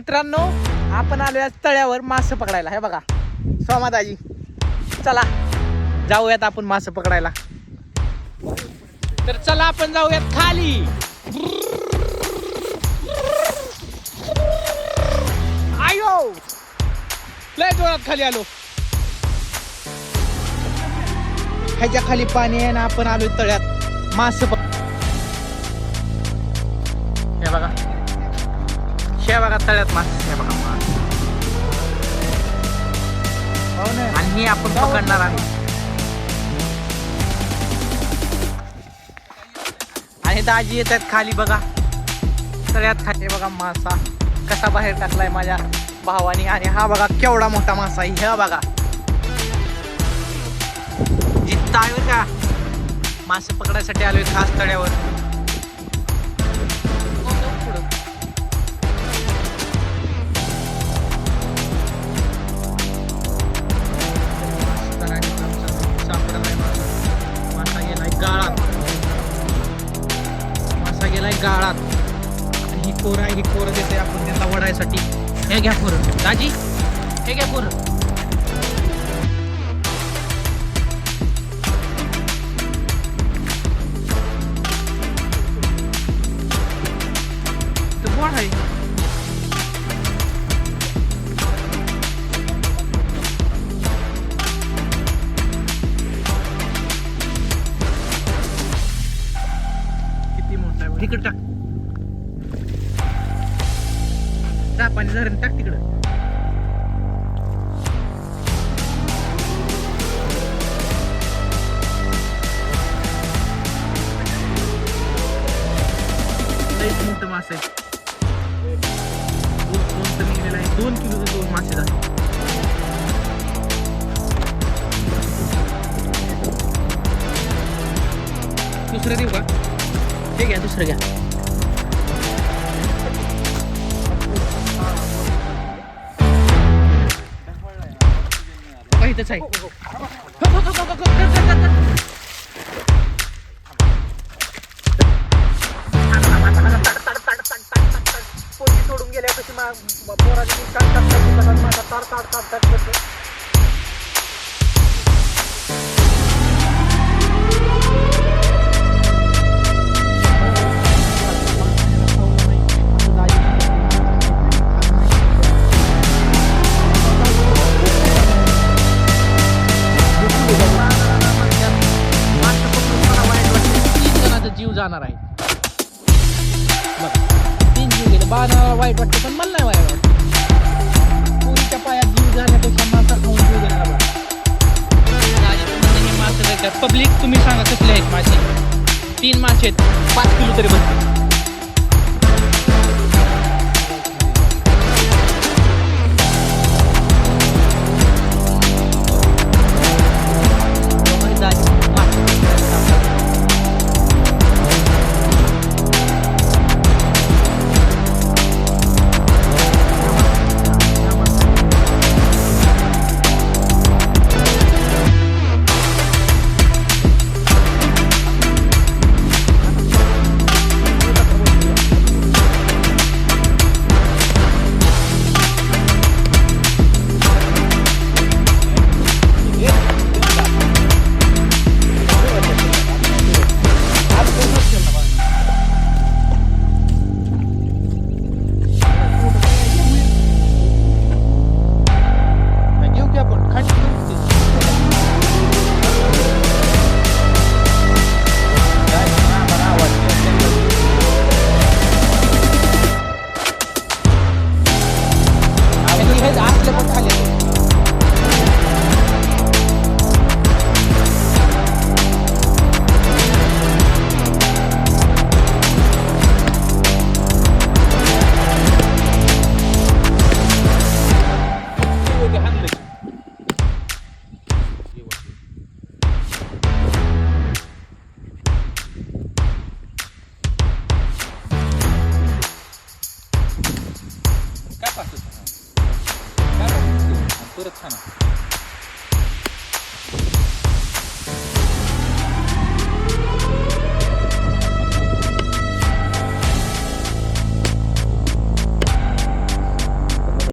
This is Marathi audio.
मित्रांनो, आपण आलो आज तळ्यावर मासे पकडायला. हे बघा सोमादाजी, चला जाऊयात आपण मासे पकडायला. तर चला आपण जाऊयात खाली. आयो लय जोरात खाली आलो. ह्याच्या खाली पाणी आहे ना, आपण आलोय तळ्यात मासे हे बघा, हे बघा तळ्यात मासे. हे बघा मासे आणि आपण पकडणार आहे. आणि दाजी येत आहेत खाली बघा तळ्यात. खाली बघा मासा कसा बाहेर टाकलाय माझ्या भावानी. आणि हा बघा केवढा मोठा मासा आहे. हे बघा जिथं आहे का मासे पकडायसाठी आलोय खास तळ्यावर. गाळात ही कोर आहे. ही कोर देते आपण त्यांना वडायसाठी. हे घ्या पोर दाजी, हे घ्या पोर. कोण आहे तिकडे टाक. पाणी धरण टाक तिकडं. लईच मोठं मासे आहे. 2 किलोचे 2 मासे झाले. दुसरं देऊ का? हे घ्या, दुसरं घ्या. इथंच आहे. पोळी सोडून गेल्या कशी पोराची जीव जाणार आहे. 3 जीव गेले. बाणाला वाईट वाटतं पण मला नाही वाईट वाटतं. पुरीच्या पायात जीव जाण्यापेक्षा मासा खाऊन जीव गेला. मासे पब्लिक तुम्ही सांगा कसले आहेत मासे. 3 मासे आहेत, 5 किलो तरी बसतील. परत छान